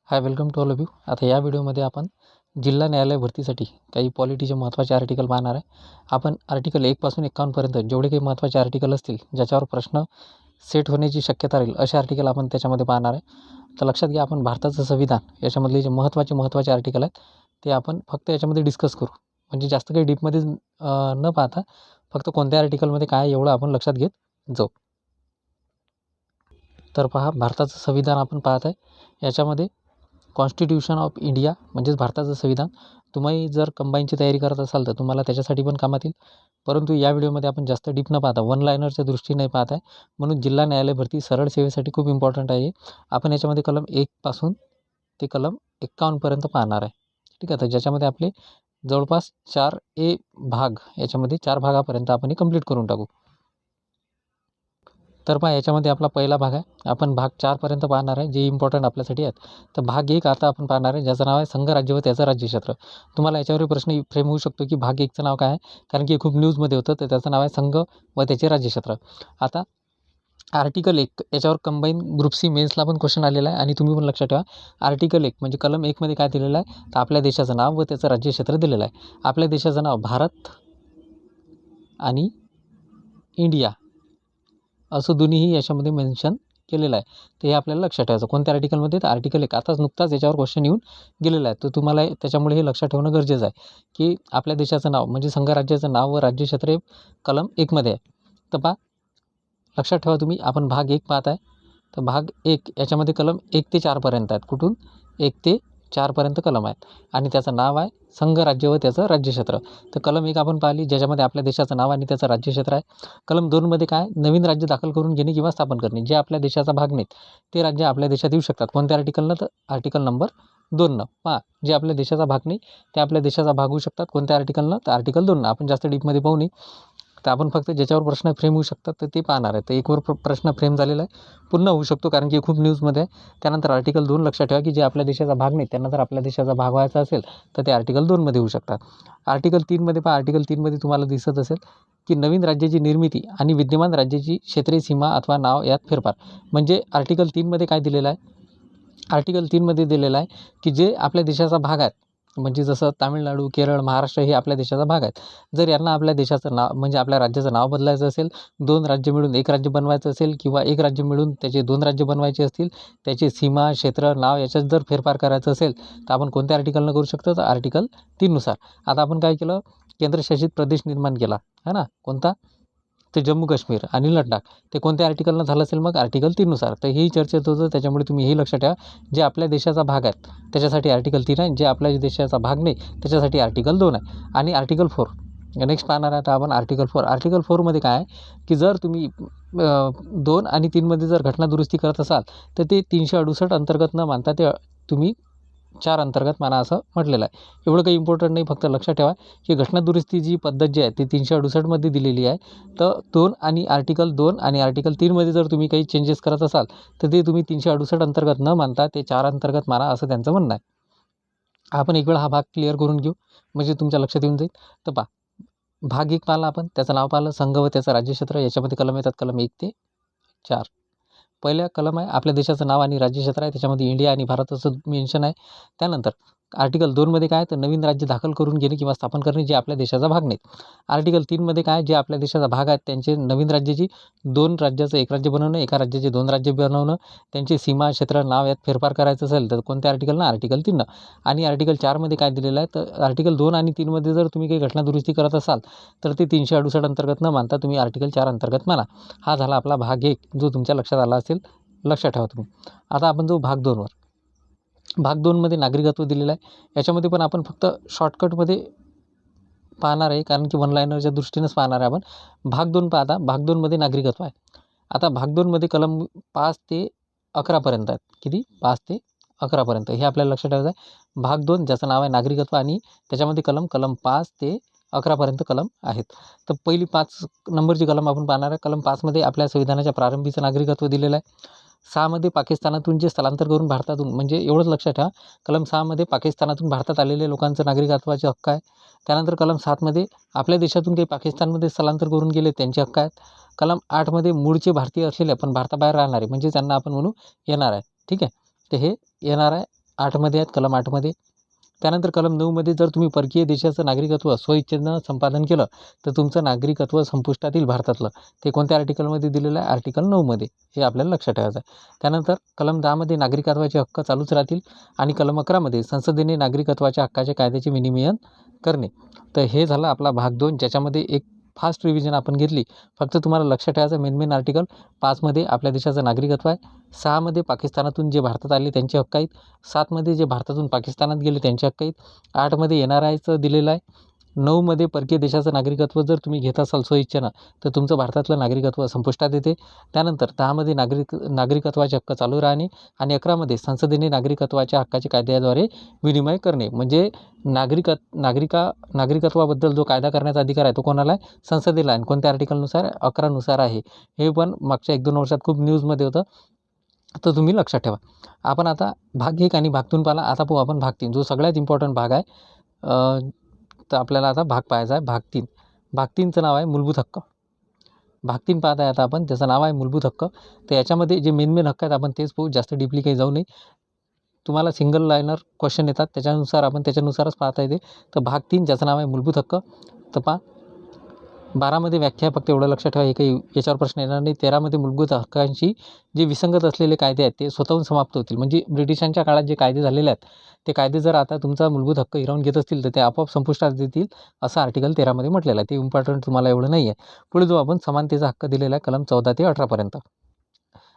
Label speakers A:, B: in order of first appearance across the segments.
A: High, welcome to all of you. आता या व्हिडिओमध्ये आपण जिल्हा न्यायालय भरतीसाठी काही पॉलिटीचे महत्त्वाचे आर्टिकल पाहणार आहे. आपण आर्टिकल 1 पासून 51पर्यंत जेवढे काही महत्त्वाचे आर्टिकल असतील, ज्याच्यावर प्रश्न सेट होण्याची शक्यता राहील, असे आर्टिकल आपण त्याच्यामध्ये पाहणार आहे. तर लक्षात घ्या, आपण भारताचं संविधान याच्यामधले जे महत्त्वाचे आर्टिकल आहेत ते आपण फक्त याच्यामध्ये डिस्कस करू. म्हणजे जास्त काही डीपमध्ये न पाहता फक्त कोणत्या आर्टिकलमध्ये काय एवढं आपण लक्षात घेत जाऊ. तर पहा, भारताचं संविधान आपण पाहत आहे. याच्यामध्ये कॉन्स्टिट्यूशन ऑफ इंडिया म्हणजेच भारताचं संविधान. तुम्ही जर कंबाईनची तयारी करत असाल तर तुम्हाला त्याच्यासाठी पण कामात येईल. परंतु या व्हिडिओमध्ये आपण जास्त डीप न पाहता वन लायनरच्या दृष्टीने पाहत आहे, म्हणून जिल्हा न्यायालय भरती सरळ सेवेसाठी खूप इम्पॉर्टंट आहे. आपण याच्यामध्ये कलम 1 पासून ते कलम 51पर्यंत पाहणार आहे. ठीक आहे. तर ज्याच्यामध्ये आपले जवळपास 4A भाग, याच्यामध्ये 4 भागापर्यंत आपण हे कंप्लीट करून टाकू. तर पहा, याच्यामध्ये आपला पहिला भाग आहे. आपण भाग 4पर्यंत पाहणार आहे, जे इम्पॉर्टंट आपल्यासाठी आहेत. तर भाग 1 आता आपण पाहणार आहे, ज्याचं नाव आहे संघ राज्य व त्याचं राज्यक्षेत्र. तुम्हाला याच्यावर प्रश्न फ्रेम होऊ शकतो की भाग 1चं नाव काय आहे, कारण की खूप न्यूजमध्ये होतं. तर त्याचं नाव आहे संघ व त्याचे राज्यक्षेत्र. आता आर्टिकल 1 याच्यावर कंबाईन ग्रुप सी मेन्सला पण क्वेश्चन आलेला आहे, आणि तुम्ही पण लक्षात ठेवा, आर्टिकल 1 म्हणजे कलम 1 मध्ये काय दिलेलं आहे, तर आपल्या देशाचं नाव व त्याचं राज्यक्षेत्र दिलेलं आहे. आपल्या देशाचं नाव भारत आणि इंडिया असं दोन्हीही याच्यामध्ये मेन्शन केलेलं आहे. तर हे आपल्याला लक्षात ठेवायचं. कोणत्या आर्टिकलमध्ये, तर आर्टिकल 1. आताच नुकताच याच्यावर क्वेश्चन येऊन गेलेला आहे. तर तुम्हाला त्याच्यामुळे हे लक्षात ठेवणं गरजेचं आहे की आपल्या देशाचं नाव म्हणजे संघ राज्याचं नाव व राज्यक्षेत्र हे कलम 1 मध्ये आहे. तर पहा, लक्षात ठेवा तुम्ही, आपण भाग 1 पाहत आहे. तर भाग 1 याच्यामध्ये कलम 1 ते 4पर्यंत आहेत. कुठून 1 ते 4पर्यंत कलम आहेत, आणि त्याचं नाव आहे संघ राज्य व त्याचं राज्यक्षेत्र. तर कलम 1 आपण पाहिली, ज्याच्यामध्ये आपल्या देशाचं नाव आणि त्याचं राज्यक्षेत्र आहे. कलम 2 मध्ये काय, नवीन राज्य दाखल करून घेणे किंवा स्थापन करणे. जे आपल्या देशाचा भाग नाहीत ते राज्य आपल्या देशात येऊ शकतात. कोणत्या आर्टिकलनं, तर आर्टिकल नंबर 2नं. पहा, जे आपल्या देशाचा भाग नाही ते आपल्या देशाचा भाग होऊ शकतात. कोणत्या आर्टिकलनं, तर आर्टिकल 2नं. आपण जास्त डीपमध्ये पाहू नये. तर आपण फक्त ज्याच्यावर प्रश्न फ्रेम होऊ शकतात तर ते पाहणार आहे. तर 1वर प्रश्न फ्रेम झालेला आहे, पुन्हा होऊ शकतो कारण की खूप न्यूजमध्ये आहे. त्यानंतर आर्टिकल 2 लक्षात ठेवा की जे आपल्या देशाचा भाग नाही त्यांना जर आपल्या देशाचा भाग व्हायचा असेल तर ते आर्टिकल 2मध्ये होऊ शकतात. आर्टिकल 3मध्ये पहा, आर्टिकल 3मध्ये तुम्हाला दिसत असेल की नवीन राज्याची निर्मिती आणि विद्यमान राज्याची क्षेत्रीय सीमा अथवा नाव यात फेरफार. म्हणजे आर्टिकल 3मध्ये काय दिलेलं आहे, आर्टिकल 3मध्ये दिलेलं आहे की जे आपल्या देशाचा भाग आहेत, म्हणजे जसं तामिळनाडू, केरळ, महाराष्ट्र हे आपल्या देशाचा भाग आहेत. जर यांना आपल्या देशाचं नाव म्हणजे आपल्या राज्याचं नाव बदलायचं असेल, 2 राज्य मिळून 1 राज्य बनवायचं असेल, किंवा 1 राज्य मिळून त्याचे 2 राज्य बनवायचे असतील, त्याची सीमा, क्षेत्र, नाव याच्यात जर फेरफार करायचं असेल तर आपण कोणत्या आर्टिकलनं करू शकतो, तर आर्टिकल 3 नुसार. आता आपण काय केलं, केंद्रशासित प्रदेश निर्माण केला है ना, कोणता, ते जम्मू काश्मीर आणि लडाख. ते कोणत्या आर्टिकलनं झालं असेल, मग आर्टिकल 3 नुसार. तर ही चर्चेत होतं, त्याच्यामुळे तुम्ही हे लक्षात ठेवा, जे आपल्या देशाचा भाग आहेत त्याच्यासाठी आर्टिकल 3 आहे, जे आपल्या देशाचा भाग नाही त्याच्यासाठी आर्टिकल 2 आहे. आणि आर्टिकल 4 नेक्स्ट पाहणार आहे. आता आपण आर्टिकल 4. आर्टिकल 4मध्ये काय आहे की जर तुम्ही 2 आणि 3मध्ये जर घटना दुरुस्ती करत असाल तर ते 368 अंतर्गत न मानता ते तुम्ही 4 अंतर्गत माना, असं म्हटलेलं आहे. एवढं काही इम्पॉर्टंट नाही, फक्त लक्षात ठेवा की घटना दुरुस्ती जी पद्धत जी आहे ती 368मध्ये दिलेली आहे. तर 2 आणि आर्टिकल 2 आणि आर्टिकल 3मध्ये जर तुम्ही काही चेंजेस करत असाल तर ते तुम्ही 368 अंतर्गत न मानता ते 4 अंतर्गत माना, असं त्यांचं म्हणणं आहे. आपण एक वेळ हा भाग क्लिअर करून घेऊ, म्हणजे तुमच्या लक्षात येऊन जाईल. तर पहा, भाग 1 पाहिला आपण, त्याचं नाव पाहिलं संघ व त्याचं राज्यक्षेत्र. याच्यामध्ये कलम येतात, कलम 1 ते 4. पहिला कलम आहे आपल्या देशाचं नाव आणि राज्यक्षेत्र आहे, त्याच्यामध्ये इंडिया आणि भारत असं मेन्शन आहे. त्यानंतर आर्टिकल 2मध्ये काय, तर नवीन राज्य दाखल करून घेणे किंवा स्थापन करणे, जे आपल्या देशाचा भाग नाहीत. आर्टिकल 3मध्ये काय, जे आपल्या देशाचा भाग आहेत त्यांचे नवीन राज्याची 2 राज्याचं 1 राज्य बनवणं, एका राज्याचे 2 राज्य बनवणं, त्यांची सीमा, क्षेत्र, नाव यात फेरफार करायचं असेल तर कोणत्या आर्टिकलनं, आर्टिकल 3नं. आणि आर्टिकल 4मध्ये काय दिलेलं आहे, तर आर्टिकल 2 आणि 3मध्ये जर तुम्ही काही घटना दुरुस्ती करत असाल तर ते 368 अंतर्गत न मानता तुम्ही आर्टिकल 4 अंतर्गत माना. हा झाला आपला भाग 1, जो तुमच्या लक्षात आला असेल, लक्षात ठेवा तुम्ही. आता आपण जाऊ भाग 2वर. भाग 2मध्ये नागरिकत्व दिलेलं आहे. याच्यामध्ये पण आपण फक्त शॉर्टकटमध्ये पाहणार आहे, कारण की वन लायनरच्या दृष्टीनंच पाहणार आहे आपण. भाग 2 पाहता, भाग 2मध्ये नागरिकत्व आहे. आता भाग 2मध्ये कलम 5 ते 11पर्यंत आहेत. किती, 5 ते 11पर्यंत, हे आपल्याला लक्षात ठेवायचं आहे. भाग 2 ज्याचं नाव आहे नागरिकत्व, आणि त्याच्यामध्ये कलम 5 ते 11पर्यंत कलम आहेत. तर पहिली 5 नंबरची कलम आपण पाहणार आहे. कलम 5मध्ये आपल्या संविधानाच्या प्रारंभीचं नागरिकत्व दिलेलं आहे. 6मध्ये पाकिस्तानातून जे स्थलांतर करून भारतातून, म्हणजे एवढंच लक्षात ठेवा, कलम 6मध्ये पाकिस्तानातून भारतात आलेल्या लोकांचं नागरिकत्वाचे हक्क आहे. त्यानंतर कलम 7मध्ये आपल्या देशातून काही पाकिस्तानमध्ये स्थलांतर करून गेले त्यांचे हक्क आहेत. कलम 8मध्ये मूळचे भारतीय असलेले पण भारताबाहेर राहणारे, म्हणजे त्यांना आपण म्हणू येणार आहे. ठीक आहे, तर हे येणार आहे 8मध्ये आहेत, कलम 8मध्ये. त्यानंतर कलम 9मध्ये जर तुम्ही परकीय देशाचं नागरिकत्व स्वइच्छेनं संपादन केलं तर तुमचं नागरिकत्व संपुष्टात येईल भारतातलं. ते कोणत्या आर्टिकलमध्ये दिलेलं आहे? आर्टिकल 9मध्ये. हे आपल्याला लक्षात ठेवायचं आहे. त्यानंतर कलम 10मध्ये नागरिकत्वाचे हक्क चालूच राहतील आणि कलम 11मध्ये संसदेने नागरिकत्वाच्या हक्काच्या कायद्याचे विनिमयन करणे. तर हे झालं आपला भाग 2, ज्याच्यामध्ये एक फास्ट रिव्हिजन आपण घेतली. फक्त तुम्हाला लक्षात ठेवायचं मेन आर्टिकल 5मध्ये आपल्या देशाचं नागरिकत्व आहे, 6मध्ये पाकिस्तानातून जे भारतात आले त्यांचे हक्क आहेत, 7मध्ये जे भारतातून पाकिस्तानात गेले त्यांचे हक्क आहेत, 8मध्ये NRIचं दिलेलं आहे, 9मध्ये परकीय देशाचं नागरिकत्व जर तुम्ही घेत असाल स्वइच्छेनं तर तुमचं भारतातलं नागरिकत्व संपुष्टात येते. त्यानंतर 10मध्ये नागरिकत्वाचे हक्क चालू राहणे आणि 11मध्ये संसदेने नागरिकत्वाच्या हक्काचे कायद्याद्वारे विनिमय करणे. म्हणजे नागरिकत्वाबद्दल जो कायदा करण्याचा अधिकार आहे तो कोणाला आहे? संसदेला. आणि कोणत्या आर्टिकलनुसार? 11नुसार आहे. हे पण मागच्या 1-2 वर्षात खूप न्यूजमध्ये होतं, तर तुम्ही लक्षात ठेवा. आपण आता भाग 1 आणि भाग 2 पाहिला. आता पाहू आपण भाग 3, जो सगळ्यात इम्पॉर्टंट भाग आहे. तर आपल्याला आता भाग पाहायचा आहे भाग 3. भाग 3चं नाव आहे मूलभूत हक्क. भाग 3 पाहत आहे आता आपण, त्याचं नाव आहे मूलभूत हक्क. तर याच्यामध्ये जे मेन हक्क आहेत आपण तेच पाहू, जास्त डीपली काही जाऊ नये. तुम्हाला सिंगल लाईनर क्वेश्चन येतात, त्याच्यानुसारच पाहता येते. तर भाग 3 ज्याचं नाव आहे मूलभूत हक्क. तर पहा, 12मध्ये व्याख्या आहे, फक्त एवढं लक्षात ठेवा, हे काही याच्यावर प्रश्न येणार नाही. 13मध्ये मूलभूत हक्कांशी जे विसंगत असलेले कायदे आहेत ते स्वतःहून समाप्त होतील. म्हणजे ब्रिटिशांच्या काळात जे कायदे झालेले आहेत ते कायदे जर आता तुमचा मूलभूत हक्क हिरावून घेत असतील तर ते आपोआप संपुष्टात येतील, असं आर्टिकल 13मध्ये म्हटलेलं आहे. ते इम्पॉर्टंट तुम्हाला एवढं नाही आहे. पुढे जो आपण समानतेचा हक्क दिलेला आहे कलम 14 ते 18पर्यंत.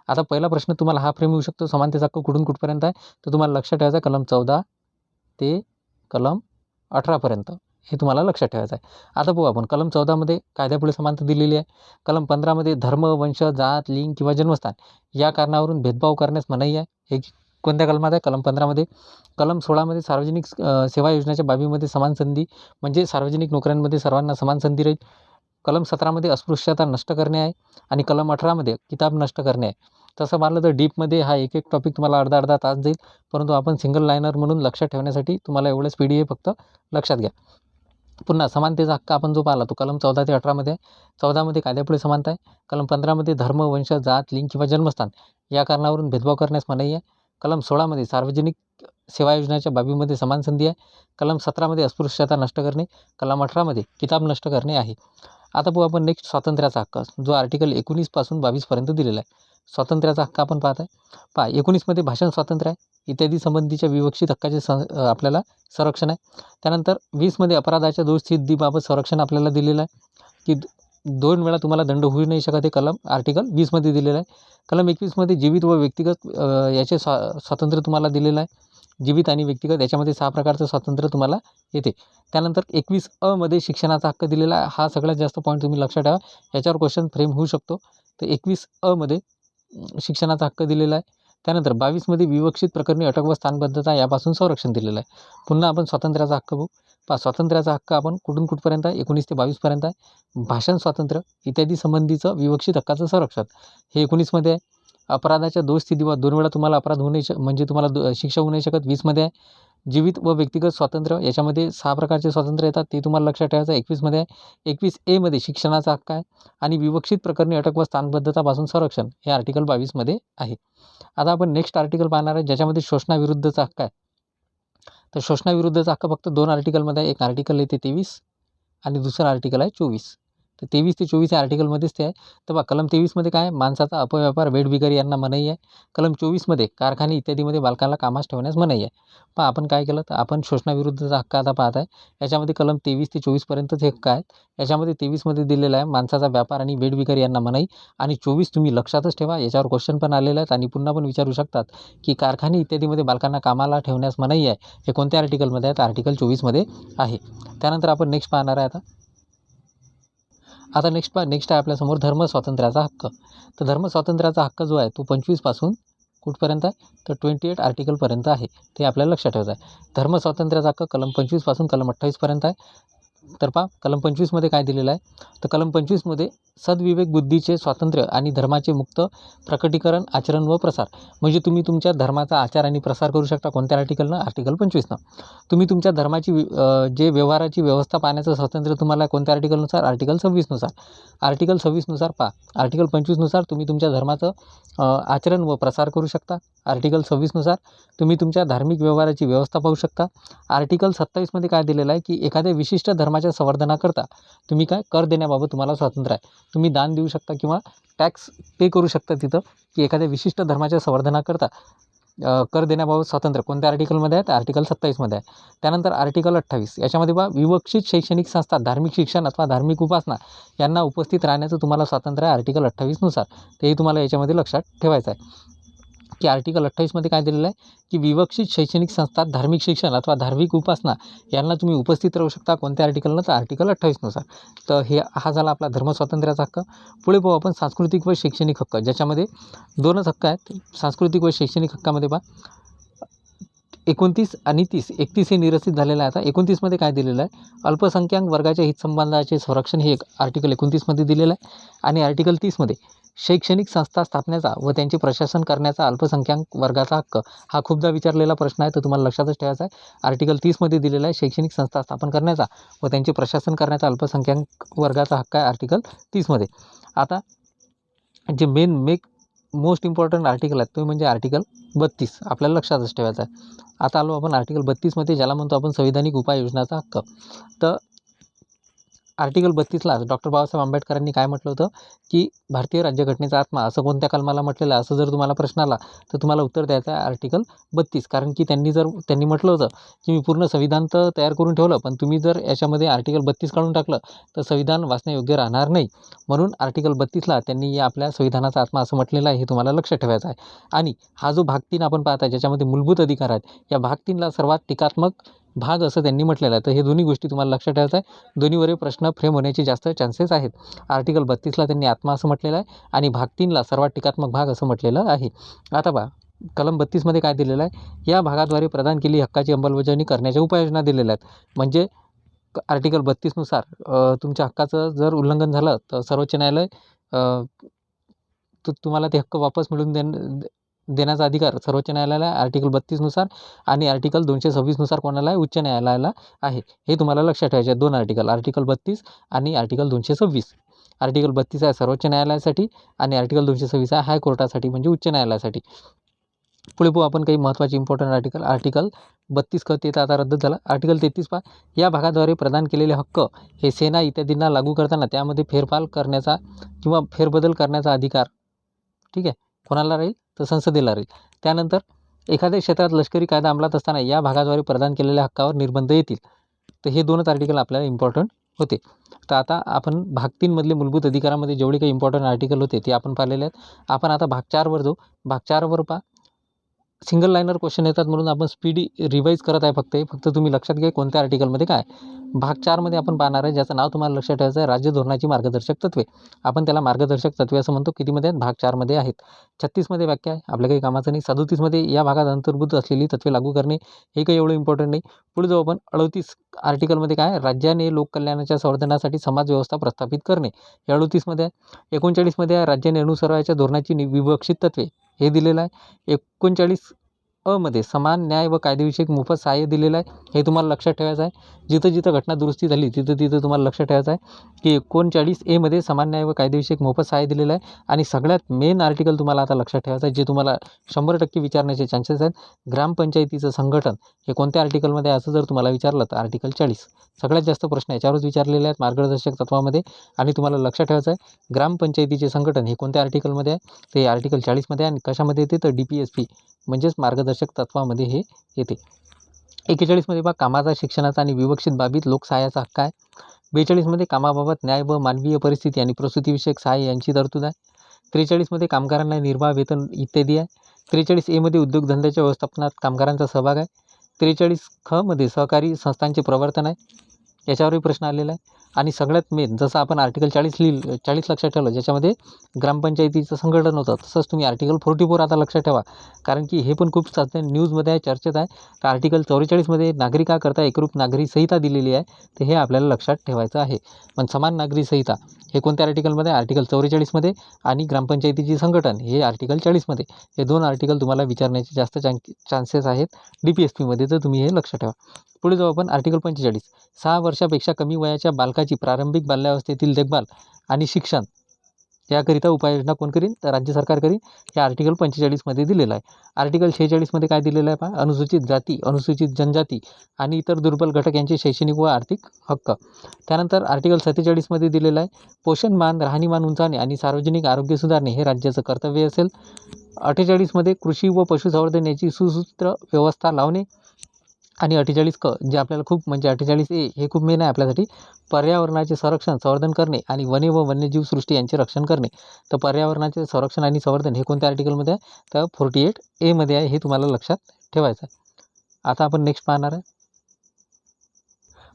A: आता पहिला प्रश्न तुम्हाला हा फ्रेम येऊ शकतो, समानतेचा हक्क कुठून कुठपर्यंत आहे? तर तुम्हाला लक्षात ठेवायचं कलम 14 ते कलम 18पर्यंत, हे तुम्हाला लक्षात ठेवायचं आहे. आता पाहू आपण कलम 14मध्ये कायद्यापुढे समानता दिलेली आहे. कलम 15मध्ये धर्म, वंश, जात, लिंग किंवा जन्मस्थान या कारणावरून भेदभाव करण्यास मनाई आहे. हे कोणत्या कलमात आहे? कलम 15मध्ये. कलम 16मध्ये सार्वजनिक सेवा योजनेच्या बाबीमध्ये समान संधी, म्हणजे सार्वजनिक नोकऱ्यांमध्ये सर्वांना समान संधी राहील. कलम 17मध्ये अस्पृश्यता नष्ट करणे आहे आणि कलम 18मध्ये किताब नष्ट करणे आहे. तसं पाहिलं तर डीपमध्ये हा एक टॉपिक तुम्हाला अर्धा तास जाईल, परंतु आपण सिंगल लाईनर म्हणून लक्षात ठेवण्यासाठी तुम्हाला एवढंच PDF फक्त लक्षात घ्या. पुन्हा समानतेचा हक्क आपण जो पाहिला तो कलम 14 ते 18मध्ये आहे. 14मध्ये कायद्यापुढे समानता आहे. कलम 15मध्ये धर्म, वंश, जात, लिंग किंवा जन्मस्थान या कारणावरून भेदभाव करण्यास मनाई आहे. कलम 16मध्ये सार्वजनिक सेवा योजनेच्या बाबीमध्ये समान संधी आहे. कलम 17मध्ये अस्पृश्यता नष्ट करणे. कलम 18मध्ये किताब नष्ट करणे आहे. आता पाहू आपण नेक्स्ट स्वातंत्र्याचा हक्क, जो आर्टिकल 19 पासून 22पर्यंत दिलेला आहे. स्वातंत्र्याचा हक्क आपण पाहत आहे. पहा, 19मध्ये भाषण स्वातंत्र्य आहे इत्यादी संबंधीच्या विवक्षित हक्काचे आपल्याला संरक्षण आहे. त्यानंतर 20मध्ये अपराधाच्या दोषसिद्धीबाबत संरक्षण आपल्याला दिलेलं आहे, की 2 वेळा तुम्हाला दंड होऊ नाही शकत, हे कलम आर्टिकल 20मध्ये दिलेलं आहे. कलम 21मध्ये जीवित व व्यक्तिगत याचे स्वातंत्र्य तुम्हाला दिलेलं आहे. जीवित आणि व्यक्तिगत याच्यामध्ये 6 प्रकारचं स्वातंत्र्य तुम्हाला येते. त्यानंतर 21 मध्ये शिक्षणाचा हक्क दिलेला आहे. हा सगळ्यात जास्त पॉईंट तुम्ही लक्षात ठेवा, याच्यावर क्वेश्चन फ्रेम होऊ शकतो. तर 21मध्ये शिक्षणाचा हक्क दिलेला आहे. त्यानंतर 22मध्ये विवक्षित प्रकरणी अटक व स्थानबद्धता यापासून संरक्षण दिलेलं आहे. पुन्हा आपण स्वातंत्र्याचा हक्क बघू. पहा, स्वातंत्र्याचा हक्क आपण कुठून कुठपर्यंत आहे? 19 ते 22पर्यंत आहे. भाषण स्वातंत्र्य इत्यादी संबंधीचं विवक्षित हक्काचं संरक्षण हे 19मध्ये आहे. अपराधाच्या दोषसिद्धीबाबत 2 वेळा तुम्हाला अपराध होऊ नाही म्हणजे तुम्हाला शिक्षा होऊ नाही शकत, 20मध्ये आहे. जीवित व व्यक्तिगत स्वातंत्र्य याच्यामध्ये 6 प्रकारचे स्वातंत्र्य येतात, ते तुम्हाला लक्षात ठेवायचं 21मध्ये आहे. 21A मध्ये शिक्षणाचा हक्क आहे आणि विवक्षित प्रकरणी अटक व स्थानबद्धतापासून संरक्षण हे आर्टिकल 22मध्ये आहे. आता आपण नेक्स्ट आर्टिकल पाहणार आहे, ज्याच्यामध्ये शोषणाविरुद्धचा हक्क आहे. तर शोषणाविरुद्धचा हक्क फक्त 2 आर्टिकलमध्ये आहे. एक आर्टिकल येते 23 आणि दुसरं आर्टिकल आहे 24. तर 23 ते 24 या आर्टिकलमध्येच ते आहे. तर बघा, कलम 23मध्ये काय आहे? माणसाचा अपव्यापार, वेठबिगारी यांना मनाई आहे. कलम 24मध्ये कारखाने इत्यादीमध्ये बालकांना कामास ठेवण्यास मनाई आहे. पहा, आपण काय केलं तर आपण शोषणाविरुद्धचा हक्क आता पाहत आहे. याच्यामध्ये कलम 23 ते 24पर्यंतच हे हक्क आहेत. याच्यामध्ये 23मध्ये दिलेलं आहे माणसाचा व्यापार आणि वेठबिगारी यांना मनाई, आणि 24 तुम्ही लक्षातच ठेवा, याच्यावर क्वेश्चन पण आलेले आहेत आणि पुन्हा पण विचारू शकतात की कारखाने इत्यादीमध्ये बालकांना कामाला ठेवण्यास मनाई आहे, हे कोणत्या आर्टिकलमध्ये आहे? तर आर्टिकल 24मध्ये आहे. त्यानंतर आपण नेक्स्ट पाहणार आहे आता नेक्स्ट आहे आपल्यासमोर धर्म स्वातंत्र्याचा हक्क. तर धर्म स्वातंत्र्याचा हक्क जो आहे तो 25 पासून कुठपर्यंत आहे? तर 28 आर्टिकलपर्यंत आहे. ते आपल्याला लक्षात ठेवायचं आहे. धर्म स्वातंत्र्याचा हक्क कलम 25 पासून कलम 28पर्यंत आहे. तर पहा कलम 25मध्ये काय दिलेलं आहे, तर कलम 25मध्ये सद्विवेक बुद्धीचे स्वातंत्र्य आणि धर्माचे मुक्त प्रकटीकरण, आचरण व प्रसार. म्हणजे तुम्ही तुमच्या धर्माचा आचार आणि प्रसार करू शकता. कोणत्या आर्टिकलनं? आर्टिकल 25नं. तुम्ही तुमच्या धर्माची जे व्यवहाराची व्यवस्था पाहण्याचं स्वातंत्र्य तुम्हाला कोणत्या आर्टिकलनुसार? आर्टिकल 26नुसार. आर्टिकल 26नुसार पहा, आर्टिकल 25नुसार तुम्ही तुमच्या धर्माचं आचरण व प्रसार करू शकता. आर्टिकल 26नुसार तुम्ही तुमच्या धार्मिक व्यवहाराची व्यवस्था पाहू शकता. आर्टिकल 27मध्ये काय दिलेलं आहे, की एखाद्या विशिष्ट धर्माच्या संवर्धनाकरता तुम्ही काय कर देण्याबाबत तुम्हाला स्वातंत्र्य आहे. तुम्ही दान देऊ शकता किंवा टॅक्स पे करू शकता तिथं, की एखाद्या विशिष्ट धर्माच्या संवर्धनाकरता कर देण्याबाबत स्वातंत्र्य कोणत्या आर्टिकलमध्ये आहे? तर आर्टिकल 27मध्ये आहे. त्यानंतर आर्टिकल 28 याच्यामध्ये पहा, विवक्षित शैक्षणिक संस्था, धार्मिक शिक्षण अथवा धार्मिक उपासना यांना उपस्थित राहण्याचं तुम्हाला स्वातंत्र्य आहे आर्टिकल 28नुसार. तेही तुम्हाला याच्यामध्ये लक्षात ठेवायचं आहे, की आर्टिकल 28मध्ये काय दिलेलं आहे, की विवक्षित शैक्षणिक संस्था, धार्मिक शिक्षण अथवा धार्मिक उपासना यांना तुम्ही उपस्थित राहू शकता. कोणत्या आर्टिकलनं? तर आर्टिकल 28नुसार. तर हा झाला आपला धर्मस्वातंत्र्याचा हक्क. पुढे पाहू आपण सांस्कृतिक व शैक्षणिक हक्क, ज्याच्यामध्ये दोनच हक्क आहेत. सांस्कृतिक व शैक्षणिक हक्कामध्ये पहा 29 आणि 30, 31 हे निरसित झालेलं आहे. आता 29मध्ये काय दिलेलं आहे, अल्पसंख्याक वर्गाच्या हितसंबंधाचे संरक्षण हे आर्टिकल 29मध्ये दिलेलं आहे. आणि आर्टिकल 30मध्ये शैक्षणिक संस्था स्थापण्याचा व त्यांचे प्रशासन करण्याचा अल्पसंख्याक वर्गाचा हक्क. हा खूपदा विचारलेला प्रश्न आहे, तर तुम्हाला लक्षातच ठेवायचा आहे. आर्टिकल 30मध्ये दिलेला आहे शैक्षणिक संस्था स्थापन करण्याचा व त्यांचे प्रशासन करण्याचा अल्पसंख्याक वर्गाचा हक्क आहे आर्टिकल 30मध्ये. आता जे मोस्ट इम्पॉर्टंट आर्टिकल आहे तो म्हणजे आर्टिकल 32, आपल्याला लक्षातच ठेवायचा आहे. आता आलो आपण आर्टिकल 32मध्ये, ज्याला म्हणतो आपण संविधानिक उपाययोजनाचा हक्क. तर आर्टिकल 32ला डॉक्टर बाबासाहेब आंबेडकरांनी काय म्हटलं होतं, की भारतीय राज्यघटनेचा आत्मा असं कोणत्या कलमाला म्हटलेलं आहे, असं जर तुम्हाला प्रश्न आला तर तुम्हाला उत्तर द्यायचं आहे आर्टिकल 32. कारण की त्यांनी म्हटलं होतं, की मी पूर्ण संविधान तर तयार करून ठेवलं, पण तुम्ही जर याच्यामध्ये आर्टिकल 32 काढून टाकलं तर संविधान वाचण्यायोग्य राहणार नाही. म्हणून आर्टिकल 32ला त्यांनी आपल्या संविधानाचा आत्मा असं म्हटलेलं आहे, हे तुम्हाला लक्षात ठेवायचं आहे. आणि हा जो भाग 3 आपण पाहता, ज्याच्यामध्ये मूलभूत अधिकार आहेत, या भाग 3ला सर्वात टीकात्मक भाग असं त्यांनी म्हटलेलं आहे. तर हे दोन्ही गोष्टी तुम्हाला लक्षात ठेवायचं आहे. दोन्हीवर प्रश्न फ्रेम होण्याचे जास्त चान्सेस आहेत. आर्टिकल 32ला त्यांनी आत्मा असं म्हटलेलं आहे आणि भाग 3ला सर्वात टीकात्मक भाग असं म्हटलेलं आहे. आता पहा कलम 32मध्ये काय दिलेलं आहे, या भागाद्वारे प्रदान केलेली हक्काची अंमलबजावणी करण्याच्या उपाययोजना दिलेल्या आहेत. म्हणजे आर्टिकल 32नुसार तुमच्या हक्काचं जर उल्लंघन झालं तर सर्वोच्च न्यायालय तुम्हाला ते हक्क वापस मिळवून देण्याचा अधिकार सर्वोच्च न्यायालयाला आर्टिकल 32नुसार आणि आर्टिकल 226नुसार कोणाला आहे? उच्च न्यायालयाला आहे. हे तुम्हाला लक्षात ठेवायचे आहे. दोन आर्टिकल 32 आणि आर्टिकल 226. आर्टिकल 32 आहे सर्वोच्च न्यायालयासाठी आणि आर्टिकल 226 आहे हायकोर्टासाठी, म्हणजे उच्च न्यायालयासाठी. पुढे पाहू आपण काही महत्त्वाचे इम्पॉर्टंट आर्टिकल 32 ते तर आता रद्द झाला. आर्टिकल 33 पहा, या भागाद्वारे प्रदान केलेले हक्क हे सेना इत्यादींना लागू करताना त्यामध्ये फेरफार करण्याचा किंवा फेरबदल करण्याचा अधिकार, ठीक आहे, कोणाला राहील? तर संसदेला राहील. त्यानंतर एखाद्या क्षेत्रात लष्करी कायदा अंमलात असताना या भागाद्वारे प्रदान केलेल्या हक्कावर निर्बंध येतील. तर हे दोनच आर्टिकल आपल्याला इम्पॉर्टंट होते. तर आता आपण भाग 3 मधले मूलभूत अधिकारामध्ये जेवढे काही इम्पॉर्टंट आर्टिकल होते ते आपण पाहिलेले आहेत. आपण आता भाग 4वर जाऊ. भाग 4वर पहा, सिंगल लाईनर क्वेश्चन येतात म्हणून आपण स्पीडी रिवाईज करत आहे फक्त तुम्ही लक्षात घ्या कोणत्या आर्टिकलमध्ये काय. भाग 4मध्ये आपण पाहणार आहे, ज्याचं नाव तुम्हाला लक्षात ठेवायचं आहे, राज्य धोरणाची मार्गदर्शक तत्वे. आपण त्याला मार्गदर्शक तत्वे असं म्हणतो. कितीमध्ये आहेत? भाग 4मध्ये आहेत. 36मध्ये व्याख्या आहे, आपल्या काही कामाचं नाही. 37मध्ये या भागात अंतर्भूत असलेली तत्वे लागू करणे, हे काही एवढं इम्पॉर्टंट नाही. पुढे जाऊ आपण 38 आर्टिकलमध्ये काय, राज्याने लोककल्याणाच्या संवर्धनासाठी समाज व्यवस्था प्रस्थापित करणे, हे 38मध्ये आहे. 39मध्ये आहे, राज्याने अनुसरायच्या धोरणाची विवक्षित तत्वे, हे दिलेलं आहे. 39 मध्ये समान न्याय व कायदेविषयक मोफत सहाय्य दिलेलं आहे, हे तुम्हाला लक्षात ठेवायचं आहे. जिथं जिथं घटना दुरुस्ती झाली तिथं तुम्हाला लक्षात ठेवायचं आहे, की 39 मध्ये समान न्याय व कायदेविषयक मोफत सहाय्य दिलेलं आहे. आणि सगळ्यात मेन आर्टिकल तुम्हाला आता लक्षात ठेवायचं आहे, जे तुम्हाला 100% विचारण्याचे चान्सेस आहेत, ग्रामपंचायतीचं संघटन हे कोणत्या आर्टिकलमध्ये आहे असं जर तुम्हाला विचारलं तर आर्टिकल 40. सगळ्यात जास्त प्रश्न याच्यावरच विचारलेले आहेत मार्गदर्शक तत्वामध्ये. आणि तुम्हाला लक्षात ठेवायचं आहे, ग्रामपंचायतीचे संघटन हे कोणत्या आर्टिकलमध्ये आहे, ते आर्टिकल 40मध्ये आहे. आणि कशामध्ये येते तर DPSP म्हणजेच मार्गदर्शक तत्वामध्ये हे येते. 41मध्ये पहा, कामाचा, शिक्षणाचा आणि विवक्षित बाबीत लोकसहाय्याचा हक्क आहे. 42मध्ये कामाबाबत न्याय व मानवीय परिस्थिती आणि प्रसूतीविषयक सहाय्य यांची तरतूद आहे. 43मध्ये कामगारांना निर्वाह वेतन इत्यादी आहे. 43A मध्ये उद्योगधंद्याच्या व्यवस्थापनात कामगारांचा सहभाग आहे. 43 ख मध्ये सहकारी संस्थांचे प्रवर्तन आहे. याच्यावरही प्रश्न आलेला आहे. आणि सगळ्यात मेन जसं आपण आर्टिकल 40 लक्षात ठेवलं, ज्याच्यामध्ये ग्रामपंचायतीचं संघटन होतं, तसंच तुम्ही आर्टिकल 44 आता लक्षात ठेवा. कारण की हे पण खूप सध्या न्यूजमध्ये आहे, चर्चेत आहे. तर आर्टिकल 44मध्ये नागरिकाकरता एकरूप नागरी संहिता दिलेली आहे. तर हे आपल्याला लक्षात ठेवायचं आहे. पण समान नागरी संहिता हे कोणत्या आर्टिकलमध्ये? आर्टिकल 44मध्ये. आणि ग्रामपंचायतीची संघटन हे आर्टिकल 40मध्ये. हे 2 आर्टिकल तुम्हाला विचारण्याचे जास्त चान्सेस आहेत DPSPमध्ये, तर तुम्ही हे लक्षात ठेवा. पुढे जाऊ आपण. आर्टिकल 45, 6 वर्षापेक्षा कमी वयाच्या बालकाची प्रारंभिक बाल्यावस्थेतील देखभाल आणि शिक्षण याकरिता उपाययोजना कोण करीन? तर राज्य सरकार करीन. हे आर्टिकल 45मध्ये दिलेलं आहे. आर्टिकल 46मध्ये काय दिलेलं आहे पहा? अनुसूचित जाती, अनुसूचित जनजाती आणि इतर दुर्बल घटक यांचे शैक्षणिक व आर्थिक हक्क. त्यानंतर आर्टिकल 47मध्ये दिलेलं आहे, पोषणमान, राहणीमान उंचावणे आणि सार्वजनिक आरोग्य सुधारणे हे राज्याचं कर्तव्य असेल. 48मध्ये कृषी व पशुसंवर्धन याची सुसूत्र व्यवस्था लावणे. आणि 48 जे आपल्याला खूप म्हणजे 48 हे खूप मेन आहे आपल्यासाठी, पर्यावरणाचे संरक्षण संवर्धन करणे आणि वने व वन्यजीव सृष्टी यांचे रक्षण करणे. तर पर्यावरणाचे संरक्षण आणि संवर्धन हे कोणत्या आर्टिकलमध्ये आहे? तर 48A मध्ये आहे. हे तुम्हाला लक्षात ठेवायचं आहे. आता आपण नेक्स्ट पाहणार आहे.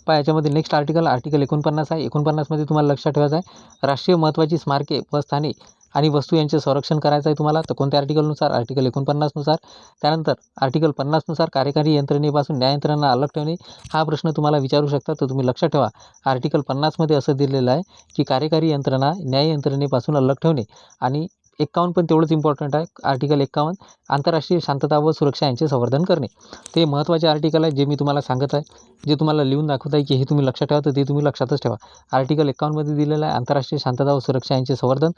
A: पहा याच्यामध्ये नेक्स्ट आर्टिकल 49 आहे. 49मध्ये तुम्हाला लक्षात ठेवायचं आहे, राष्ट्रीय महत्त्वाची स्मारके व स्थाने आणि वस्तू यांचे संरक्षण करायचं आहे तुम्हाला. तर कोणत्या आर्टिकलनुसार? आर्टिकल 49नुसार. त्यानंतर आर्टिकल 50नुसार कार्यकारी यंत्रणेपासून न्याय यंत्रणा अलग ठेवणे. हा प्रश्न तुम्हाला विचारू शकतात, तर तुम्ही लक्षात ठेवा. आर्टिकल 50मध्ये असं दिलेलं आहे की कार्यकारी यंत्रणा न्याय यंत्रणेपासून अलग ठेवणे. आणि 51 पण तेवढंच इम्पॉर्टंट आहे. आर्टिकल 51, आंतरराष्ट्रीय शांतता व सुरक्षा यांचे संवर्धन करणे. ते महत्त्वाचे आर्टिकल आहे, जे मी तुम्हाला सांगत आहे, जे तुम्हाला लिहून दाखवत आहे की हे तुम्ही लक्षात ठेवा, तर ते तुम्ही लक्षातच ठेवा. आर्टिकल 51मध्ये दिलेलं आहे आंतरराष्ट्रीय शांतता व सुरक्षा यांचे संवर्धन.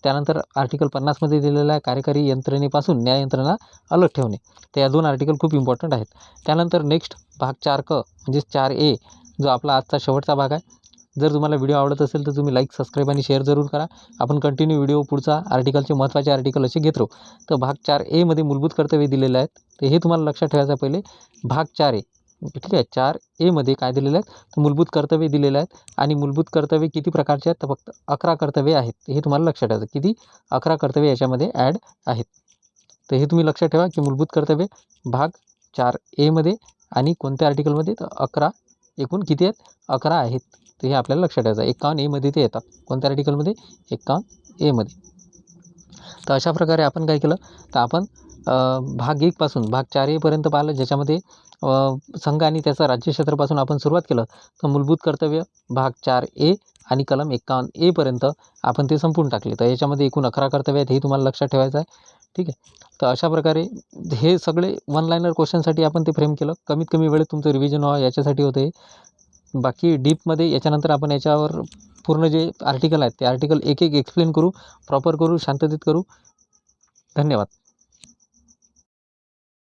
A: त्यानंतर आर्टिकल 50मध्ये दिलेलं आहे कार्यकारी यंत्रणेपासून न्याय यंत्रणा अलग ठेवणे. तर या 2 आर्टिकल खूप इम्पॉर्टंट आहेत. त्यानंतर नेक्स्ट भाग 4क म्हणजे 4A, जो आपला आजचा शेवटचा भाग आहे. जर तुम्हाला व्हिडिओ आवडत असेल तर तुम्ही लाईक, सबस्क्राईब आणि शेअर जरूर करा. आपण कंटिन्यू व्हिडिओ पुढचा आर्टिकलचे महत्त्वाचे आर्टिकल असे घेत राहू. तर भाग 4A मध्ये मूलभूत कर्तव्ये दिलेले आहेत. तर हे तुम्हाला लक्षात ठेवायचं आहे पहिले. भाग 4A, ठीक आहे. 4A मध्ये काय दिलेलं आहे? तर मूलभूत कर्तव्ये दिलेले आहेत. आणि मूलभूत कर्तव्ये किती प्रकारचे आहेत? तर फक्त 11 कर्तव्ये आहेत. हे तुम्हाला लक्षात ठेवायचं. किती? 11 कर्तव्ये याच्यामध्ये ॲड आहेत. तर हे तुम्ही लक्षात ठेवा की मूलभूत कर्तव्ये भाग 4A मध्ये आणि कोणत्या आर्टिकलमध्ये? तर 11. एकूण किती आहेत? 11 आहेत. तर हे आपल्याला लक्षात ठेवायचं आहे. 51A मध्ये ते येतात. कोणत्या आर्टिकलमध्ये? 51A मध्ये. तर अशा प्रकारे आपण काय केलं? तर आपण भाग 1 पासून भाग 4A पर्यंत पाहिलं, ज्याच्यामध्ये संघ आणि त्याचा राज्यक्षेत्रापासून आपण सुरुवात केलं. तर मूलभूत कर्तव्य भाग 4A आणि कलम 51A पर्यंत आपण ते संपवून टाकले. तर याच्यामध्ये एकूण 11 कर्तव्य आहेत, हे तुम्हाला लक्षात ठेवायचं आहे. ठीक आहे. तर अशा प्रकारे हे सगळे वन लाईनर क्वेश्चनसाठी आपण ते फ्रेम केलं. कमीत कमी वेळेत तुमचं रिव्हिजन व्हावं याच्यासाठी होतं हे. बाकी डीपमध्ये याच्यानंतर आपण याच्यावर पूर्ण जे आर्टिकल आहेत ते आर्टिकल एक एक एक्सप्लेन करू, प्रॉपर करू, शांततेत करू. धन्यवाद.